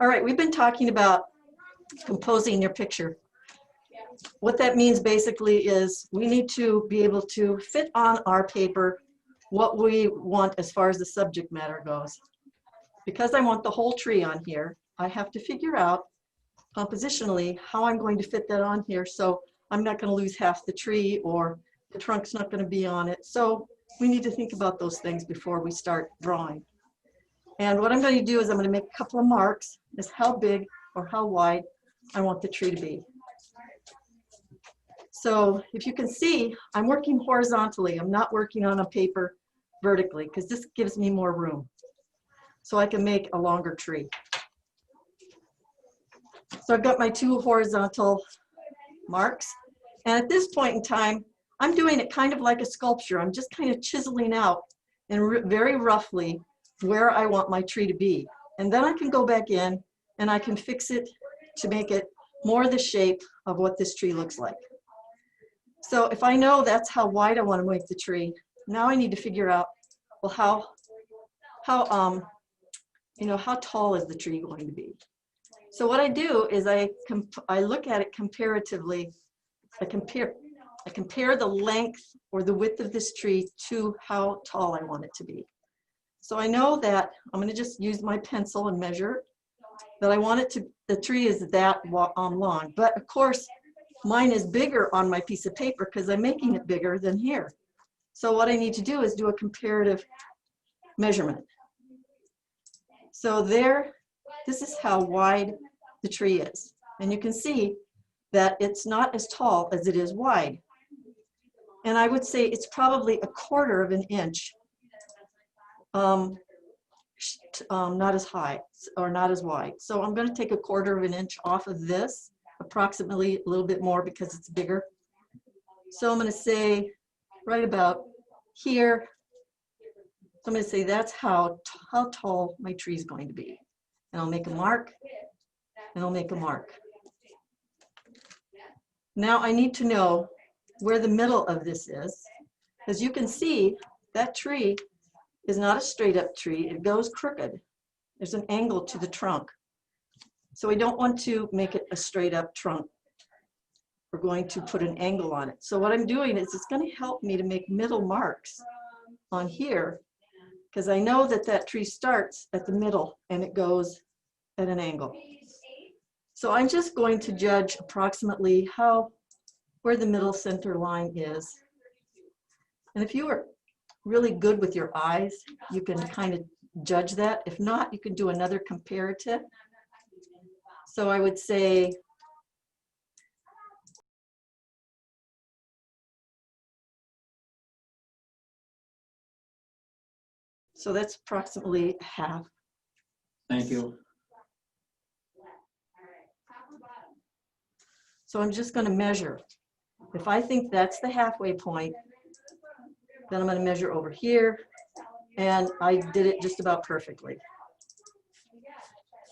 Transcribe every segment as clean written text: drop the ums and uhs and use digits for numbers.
All right, we've been talking about composing your picture. What that means basically is we need to be able to fit on our paper what we want as far as the subject matter goes. Because I want the whole tree on here, I have to figure out compositionally how I'm going to fit that on here so I'm not going to lose half the tree or the trunk's not going to be on it. So we need to think about those things before we start drawing. And what I'm going to do is I'm going to make a couple of marks as how big or how wide I want the tree to be. So if you can see, I'm working horizontally. I'm not working on a paper vertically because this gives me more room. So I can make a longer tree. So I've got my two horizontal marks. And at this point in time, I'm doing it kind of like a sculpture. I'm just kind of chiseling out and very roughly where I want my tree to be. And then I can go back in and I can fix it to make it more the shape of what this tree looks like. So if I know that's how wide I want to make the tree, now I need to figure out, well, how tall is the tree going to be? So what I do is I look at it comparatively. I compare the length or the width of this tree to how tall I want it to be. So I know that I'm going to just use my pencil and measure that I want it to, the tree is that long. But of course, mine is bigger on my piece of paper because I'm making it bigger than here. So what I need to do is do a comparative measurement. So there, this is how wide the tree is. And you can see that it's not as tall as it is wide. And I would say it's probably 1/4 of an inch, not as high or not as wide. So I'm going to take 1/4 of an inch off of this, approximately a little bit more because it's bigger. So I'm going to say right about here. So I'm going to say that's how tall my tree is going to be. And I'll make a mark, and I'll make a mark. Now I need to know where the middle of this is. As you can see, that tree is not a straight up tree. It goes crooked. There's an angle to the trunk. So we don't want to make it a straight up trunk. We're going to put an angle on it. So what I'm doing is it's going to help me to make middle marks on here because I know that that tree starts at the middle and it goes at an angle. So I'm just going to judge approximately where the middle center line is. And if you are really good with your eyes, you can kind of judge that. If not, you can do another comparative. So I would say so that's approximately half. Thank you. So I'm just going to measure. If I think that's the halfway point, then I'm going to measure over here, and I did it just about perfectly.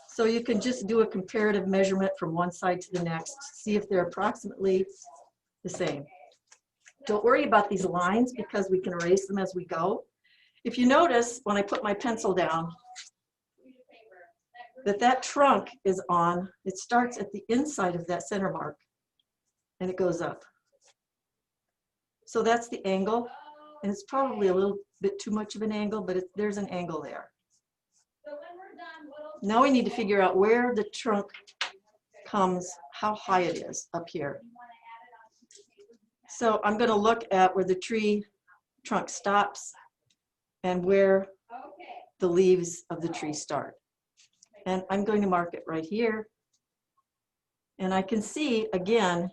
So you can just do a comparative measurement from one side to the next, see if they're approximately the same. Don't worry about these lines because we can erase them as we go. If you notice, when I put my pencil down, that trunk is on, it starts at the inside of that center mark, and it goes up. So that's the angle, and it's probably a little bit too much of an angle, but there's an angle there. Now we need to figure out where the trunk comes, how high it is up here. So I'm going to look at where the tree trunk stops and where the leaves of the tree start. And I'm going to mark it right here. And I can see, again,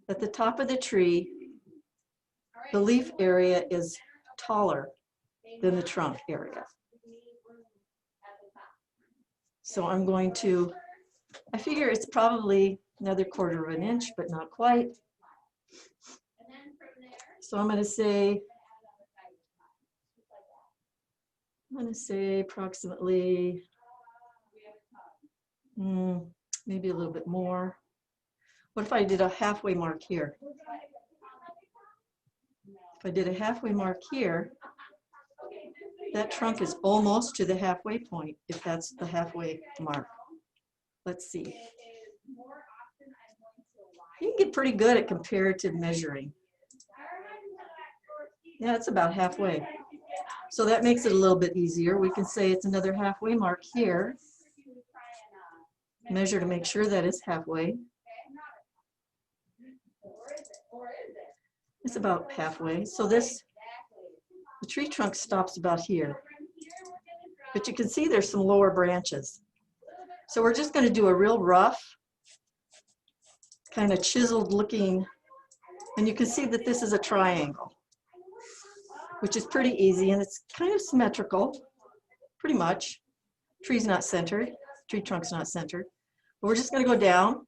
at the top of the tree, the leaf area is taller than the trunk area. So I'm going to, I figure it's probably another 1/4 of an inch, but not quite. So I'm going to say approximately, maybe a little bit more. What if I did a halfway mark here? If I did a halfway mark here, that trunk is almost to the halfway point, if that's the halfway mark. let's see. You can get pretty good at comparative measuring. Yeah, it's about halfway. So that makes it a little bit easier. We can say it's another halfway mark here. Measure to make sure that it's halfway. It's about halfway. So the tree trunk stops about here. But you can see there's some lower branches. So we're just going to do a real rough, kind of chiseled looking, and you can see that this is a triangle, which is pretty easy, and it's kind of symmetrical, pretty much. Tree's not centered, tree trunk's not centered. But we're just going to go down,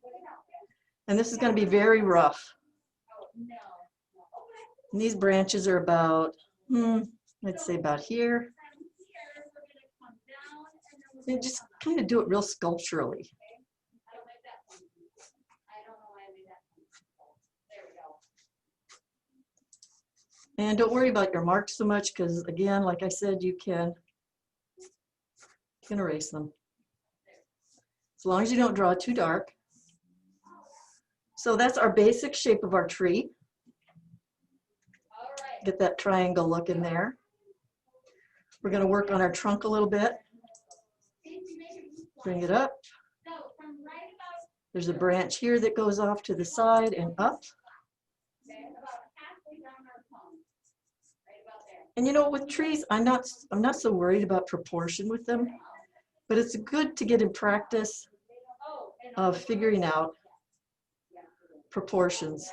and this is going to be very rough. And these branches are about, let's say about here. And just kind of do it real sculpturally. And don't worry about your marks so much, because again, like I said, you can erase them. As long as you don't draw too dark. So that's our basic shape of our tree. Get that triangle look in there. We're going to work on our trunk a little bit. Bring it up. There's a branch here that goes off to the side and up. And you know, with trees, I'm not so worried about proportion with them, but it's good to get in practice of figuring out proportions.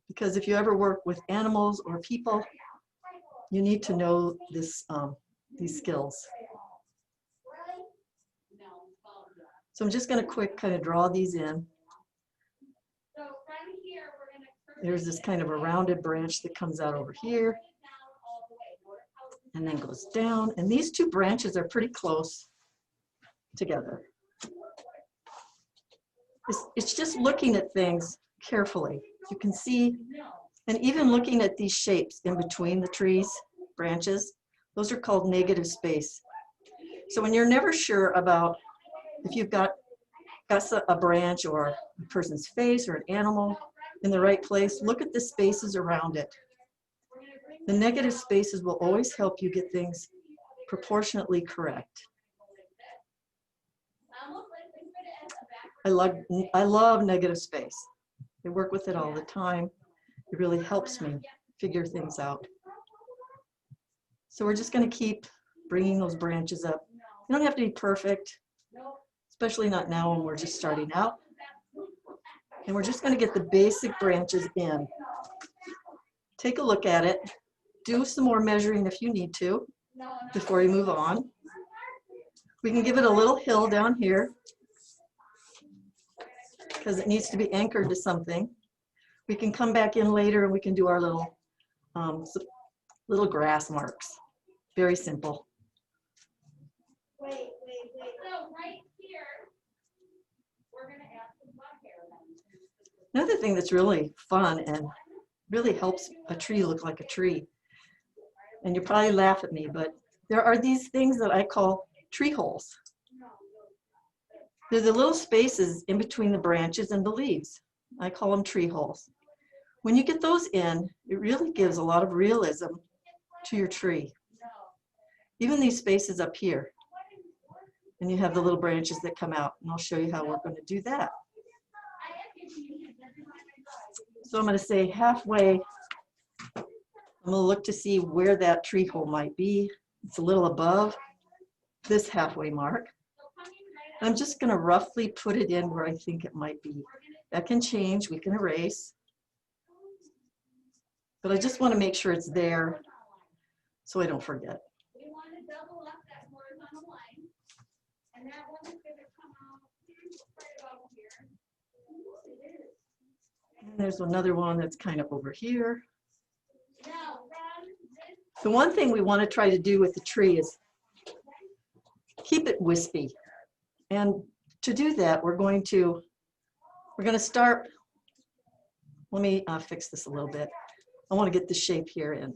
Because if you ever work with animals or people, you need to know this, these skills. So I'm just going to quick kind of draw these in. There's this kind of a rounded branch that comes out over here and then goes down. And these two branches are pretty close together. It's just looking at things carefully. You can see, and even looking at these shapes in between the trees, branches, those are called negative space. So when you're never sure about if you've got a branch or a person's face or an animal in the right place, look at the spaces around it. The negative spaces will always help you get things proportionately correct. I love negative space. I work with it all the time. It really helps me figure things out. So we're just going to keep bringing those branches up. You don't have to be perfect, especially not now when we're just starting out. And we're just going to get the basic branches in. Take a look at it. Do some more measuring if you need to before you move on. We can give it a little hill down here because it needs to be anchored to something. We can come back in later and we can do our little grass marks. Very simple. Wait. So right here, we're going to add some butt hair then. Another thing that's really fun and really helps a tree look like a tree, and you'll probably laugh at me, but there are these things that I call tree holes. They're the little spaces in between the branches and the leaves. I call them tree holes. When you get those in, it really gives a lot of realism to your tree. Even these spaces up here. And you have the little branches that come out, and I'll show you how we're going to do that. So I'm going to say halfway, I'm going to look to see where that tree hole might be. It's a little above this halfway mark. I'm just going to roughly put it in where I think it might be. That can change, we can erase. But I just want to make sure it's there so I don't forget. We want to double up that horizontal line, and that one is going to come out right about here. And there's another one that's kind of over here. Now, from this, The one thing we want to try to do with the tree is keep it wispy. And to do that, we're going to start, let me fix this a little bit. I want to get the shape here in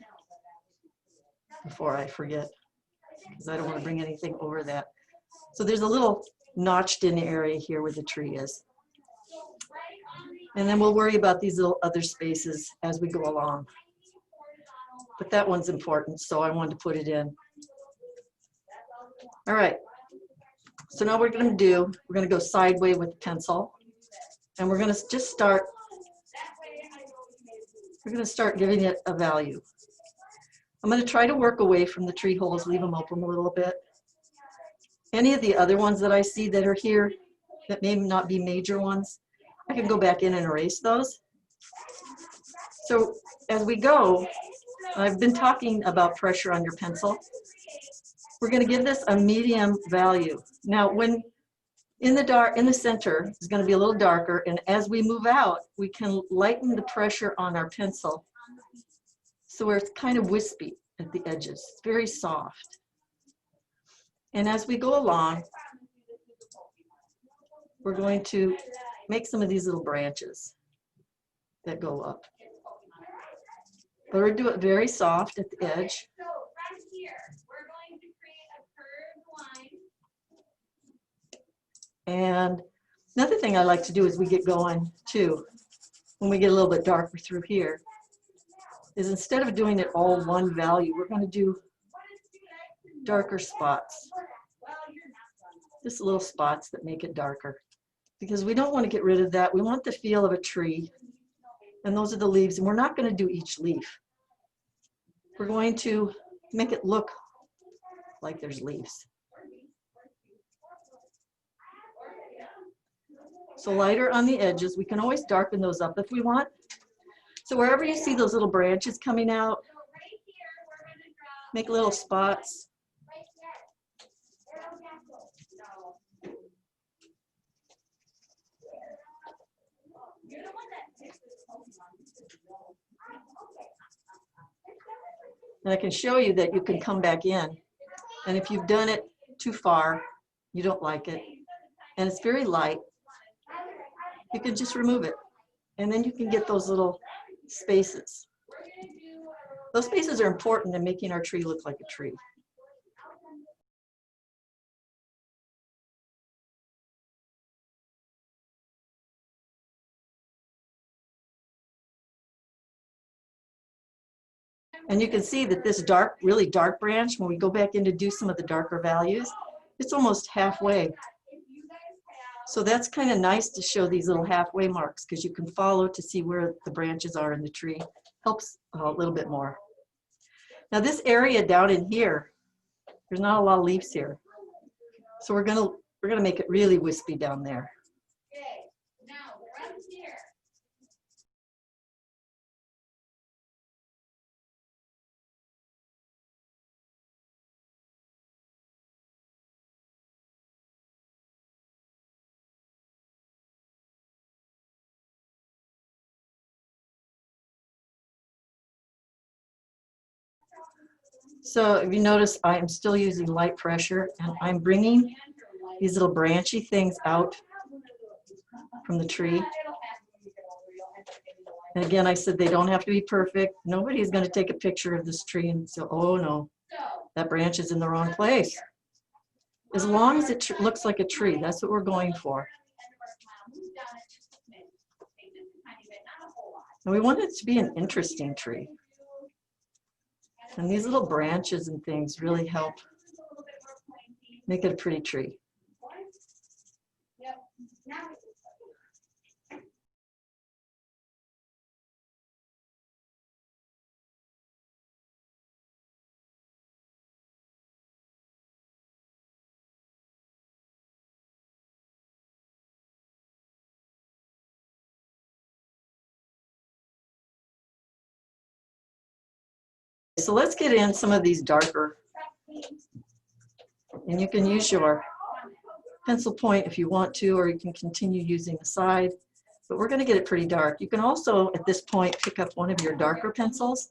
before I forget, because I don't want to bring anything over that. So there's a little notched in area here where the tree is. And then we'll worry about these little other spaces as we go along. But that one's important, so I wanted to put it in. All right. So now what we're going to do, we're going to go sideways with the pencil. And we're going to just start, we're going to start giving it a value. I'm going to try to work away from the tree holes, leave them open a little bit. Any of the other ones that I see that are here that may not be major ones, I can go back in and erase those. So as we go, I've been talking about pressure on your pencil. We're going to give this a medium value. Now, when in the center is going to be a little darker, and as we move out, we can lighten the pressure on our pencil so where it's kind of wispy at the edges. It's very soft. And as we go along, we're going to make some of these little branches that go up. But we'll do it very soft at the edge. So from here, we're going to create a curved line. And another thing I like to do as we get going too, when we get a little bit darker through here, is instead of doing it all one value, we're going to do darker spots. Just little spots that make it darker. Because we don't want to get rid of that. We want the feel of a tree. And those are the leaves. And we're not going to do each leaf. We're going to make it look like there's leaves. So lighter on the edges. We can always darken those up if we want. So wherever you see those little branches coming out, make little spots. And I can show you that you can come back in. And if you've done it too far, you don't like it, and it's very light, you can just remove it. And then you can get those little spaces. Those spaces are important in making our tree look like a tree. And you can see that this dark, really dark branch, when we go back in to do some of the darker values, it's almost halfway. So that's kind of nice to show these little halfway marks because you can follow to see where the branches are in the tree. Helps a little bit more. Now this area down in here, there's not a lot of leaves here. So we're gonna make it really wispy down there. Okay, now from here. So if you notice, I am still using light pressure and I'm bringing these little branchy things out from the tree. And again, I said they don't have to be perfect. Nobody's going to take a picture of this tree and say, oh no, that branch is in the wrong place. As long as it looks like a tree, that's what we're going for. And we want it to be an interesting tree. And these little branches and things really help make it a pretty tree. So let's get in some of these darker, and you can use your pencil point if you want to, or you can continue using the side, but we're going to get it pretty dark. You can also at this point pick up one of your darker pencils.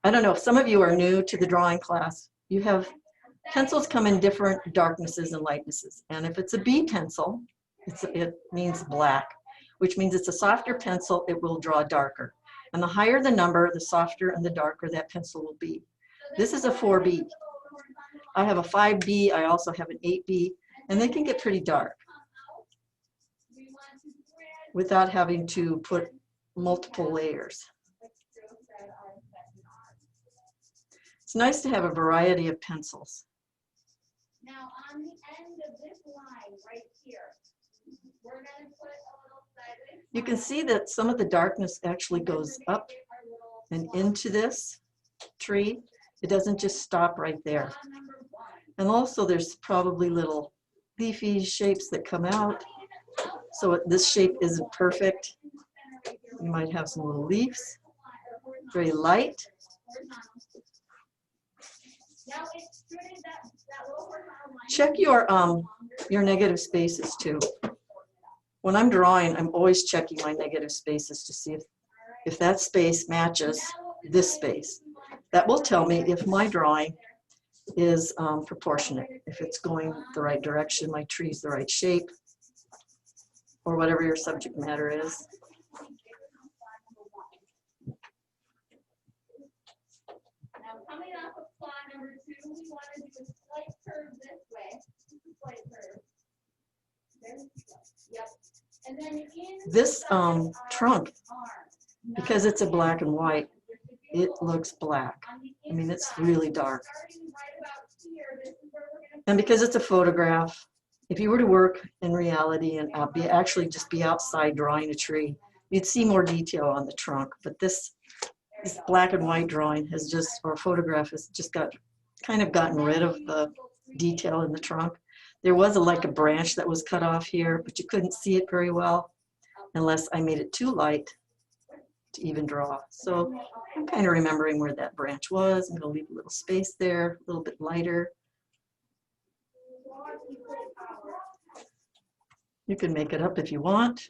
I don't know if some of you are new to the drawing class. You have pencils come in different darknesses and lightnesses, and if it's a B pencil, it means black, which means it's a softer pencil, it will draw darker. And the higher the number, the softer and the darker that pencil will be. This is a 4B. I have a 5B, I also have an 8B. And they can get pretty dark without having to put multiple layers. It's nice to have a variety of pencils. Now on the end of this line right here, we're gonna put a little sideways. You can see that some of the darkness actually goes up and into this tree. It doesn't just stop right there. And also there's probably little leafy shapes that come out. So this shape isn't perfect. You might have some little leaves, very light. Check your negative spaces too. When I'm drawing, I'm always checking my negative spaces to see if that space matches this space. That will tell me if my drawing is proportionate, if it's going the right direction, my tree's the right shape, or whatever your subject matter is. Now coming off of plot number 2, we want to do a slight curve this way. Slight curve. Yep. And then in This trunk, because it's a black and white, it looks black. I mean, it's really dark. And because it's a photograph, if you were to work in reality and actually just be outside drawing a tree, you'd see more detail on the trunk. But this black and white drawing has just, or photograph has just kind of gotten rid of the detail in the trunk. There was like a branch that was cut off here, but you couldn't see it very well unless I made it too light to even draw. So I'm kind of remembering where that branch was. I'm going to leave a little space there, a little bit lighter. You can make it up if you want.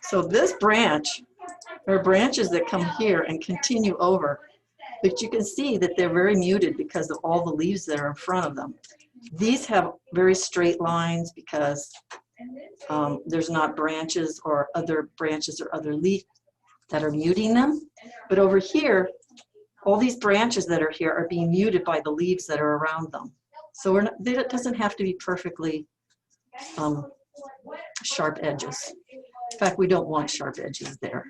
So this branch, there are branches that come here and continue over, but you can see that they're very muted because of all the leaves that are in front of them. These have very straight lines because there's not branches or other leaf that are muting them. But over here, all these branches that are here are being muted by the leaves that are around them. So it doesn't have to be perfectly sharp edges. In fact, we don't want sharp edges there.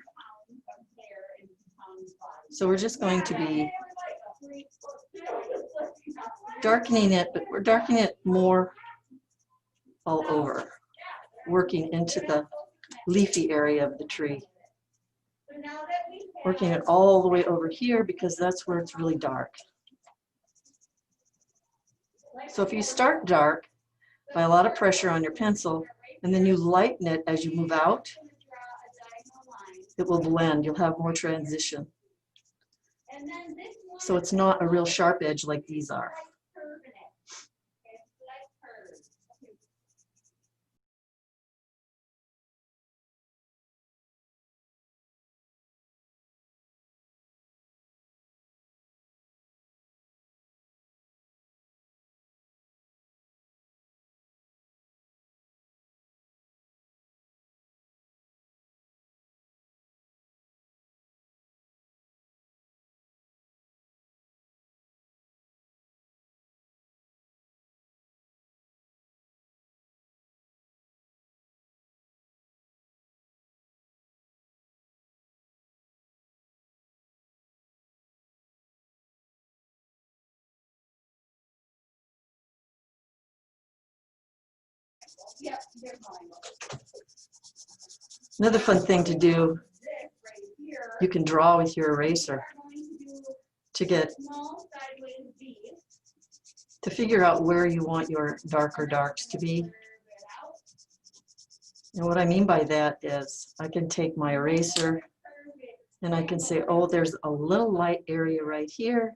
So we're just going to be darkening it, but we're darkening it more all over, working into the leafy area of the tree. Working it all the way over here because that's where it's really dark. So if you start dark by a lot of pressure on your pencil and then you lighten it as you move out, it will blend. You'll have more transition. So it's not a real sharp edge like these are. Another fun thing to do, you can draw with your eraser to figure out where you want your darker darks to be. And what I mean by that is I can take my eraser and I can say, oh, there's a little light area right here.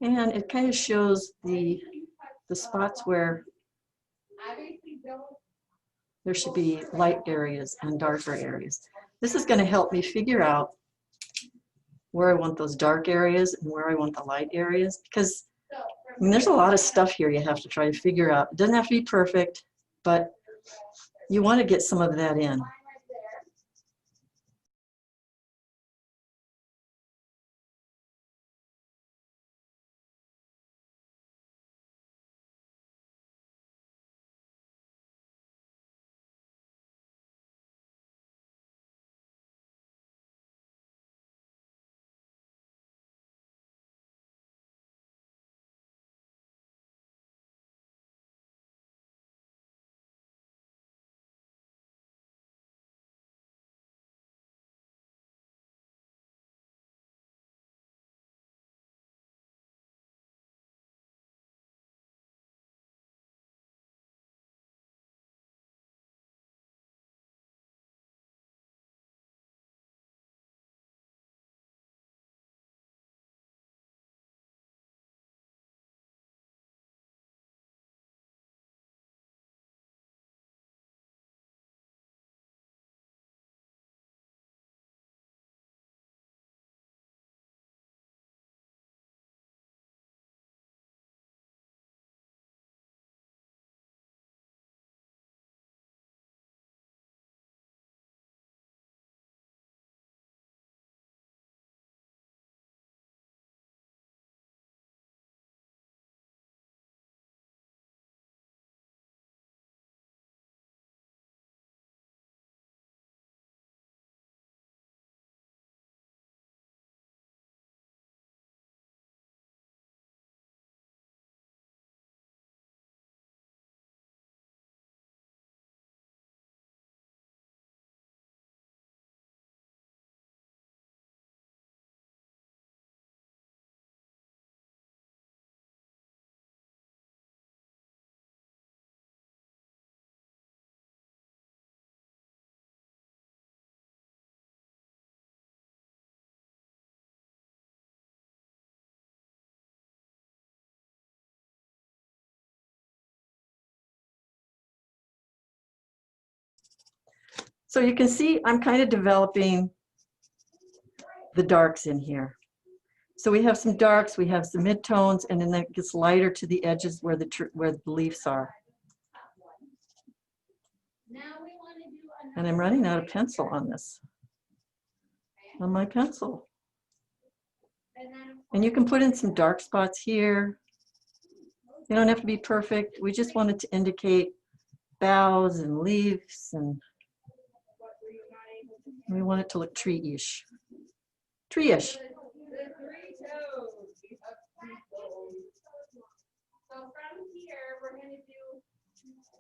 And it kind of shows the spots where there should be light areas and darker areas. This is going to help me figure out where I want those dark areas and where I want the light areas, because I mean, there's a lot of stuff here you have to try to figure out. It doesn't have to be perfect, but You want to get some of that in. Line right there. So you can see I'm kind of developing the darks in here. So we have some darks, we have some midtones, and then that gets lighter to the edges where the leaves are. Now we want to do another. And I'm running out of pencil on this, on my pencil. And then And you can put in some dark spots here. They don't have to be perfect. We just want it to indicate boughs and leaves, and we want it to look tree-ish. Tree-ish. the 3 toes. We have 3 toes. So from here, we're going to do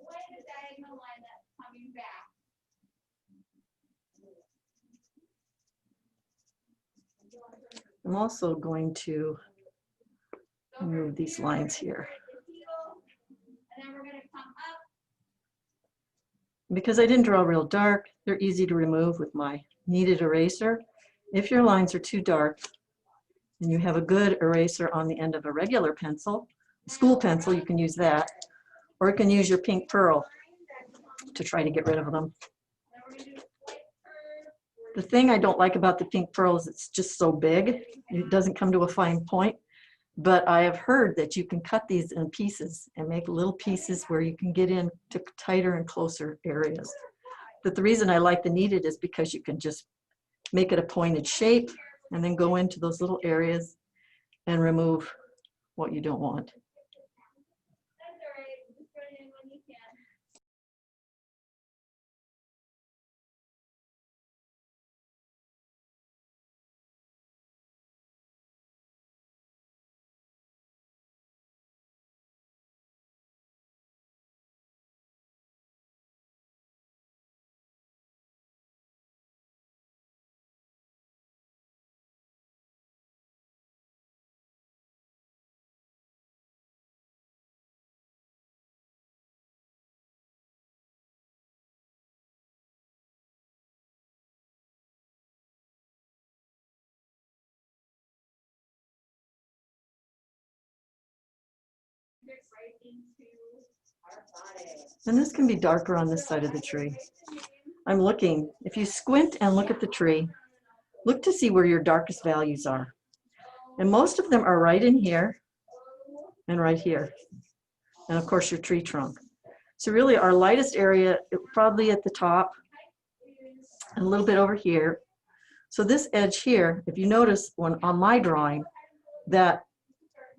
quite a diagonal line that's coming back. I'm also going to So move from these here, lines we're gonna here. start the heel, and then we're going to come up. Because I didn't draw real dark, they're easy to remove with my kneaded eraser. If your lines are too dark and you have a good eraser on the end of a regular pencil, school pencil, you can use that. Or you can use your pink pearl to try to get rid of them. Then we're going to do a slight curve. The thing I don't like about the pink pearl is it's just so big. It doesn't come to a fine point. But I have heard that you can cut these in pieces and make little pieces where you can get in to tighter and closer areas. But the reason I like the kneaded is because you can just make it a pointed shape and then go into those little areas and remove what you don't want. That's all right. Just put it in when you can. Right into our body. And this can be darker on this side of the tree. I'm looking, if you squint and look at the tree, look to see where your darkest values are. And most of them are right in here and right here. And of course your tree trunk. So really our lightest area, probably at the top, and a little bit over here. So this edge here, if you notice when on my drawing, that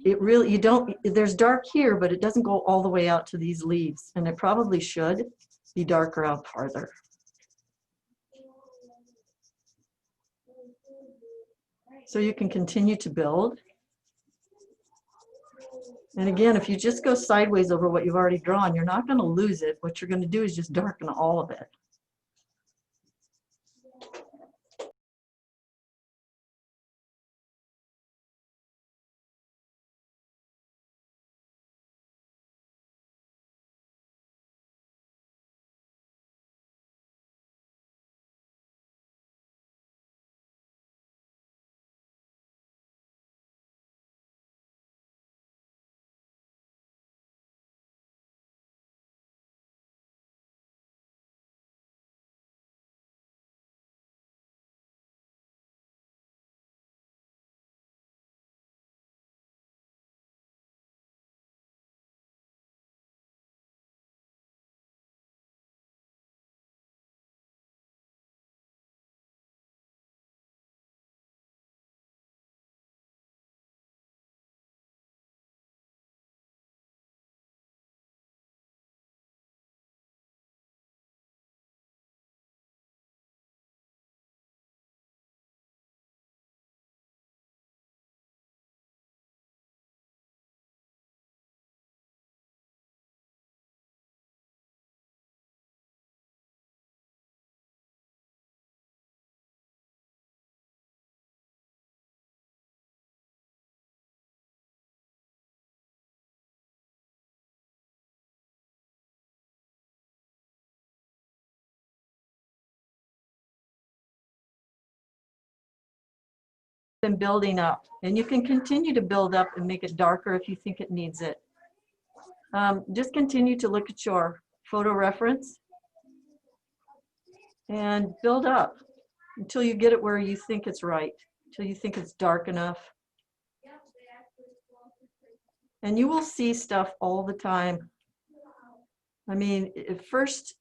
it really, you don't, there's dark here, but it doesn't go all the way out to these leaves, and it probably should be darker out farther. So you can continue to build. And again, if you just go sideways over what you've already drawn, you're not going to lose it. What you're going to do is just darken all of it. Been building up, and you can continue to build up and make it darker if you think it needs it. Just continue to look at your photo reference and build up until you get it where you think it's right, until you think it's dark enough. And you will see stuff all the time. I mean, at first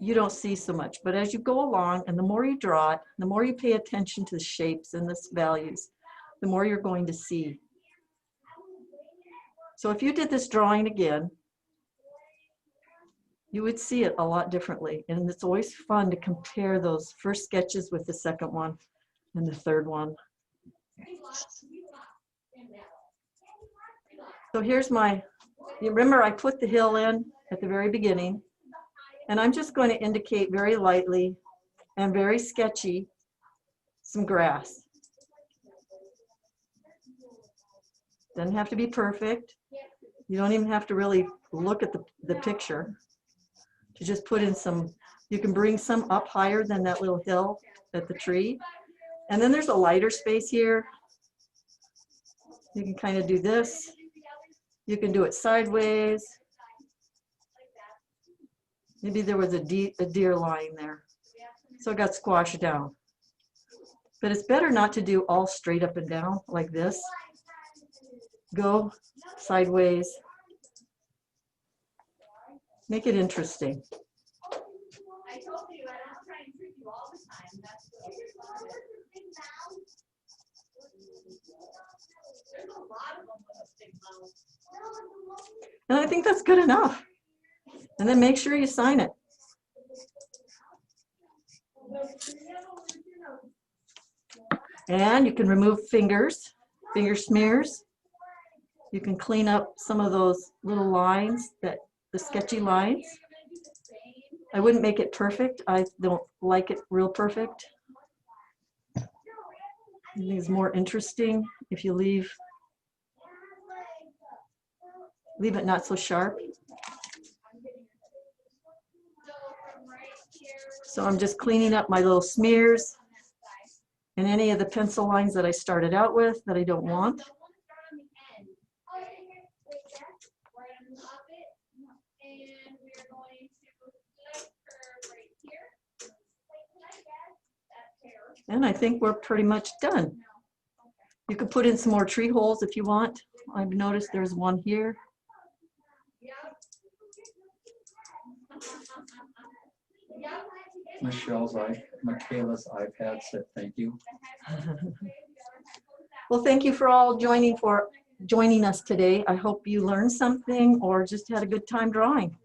you don't see so much, but as you go along, and the more you draw it, the more you pay attention to the shapes and the values, the more you're going to see. So if you did this drawing again, you would see it a lot differently. And it's always fun to compare those first sketches with the second one and the third one. So here's my, you remember I put the hill in at the very beginning, and I'm just going to indicate very lightly and very sketchy some grass. Doesn't have to be perfect. You don't even have to really look at the picture to just put in some. You can bring some up higher than that little hill at the tree. And then there's a lighter space here. You can kind of do this. You can do it sideways. Maybe there was a deer lying there, so it got squashed down. But it's better not to do all straight up and down like this. Go sideways. Make it interesting. I told you I don't try and trick you all the time. That's there's a lot of them with a big mouth. And I think that's good enough. And then make sure you sign it. And you can remove finger smears. You can clean up some of those little lines, the sketchy lines. I wouldn't make it perfect. I don't like it real perfect. I think it's more interesting if you leave it not so sharp. So I'm just cleaning up my little smears and any of the pencil lines that I started out with that I don't want. And I think we're pretty much done. You could put in some more tree holes if you want. I've noticed there's one here. Michaela's iPad said thank you. Well, thank you for all joining us today. I hope you learned something or just had a good time drawing.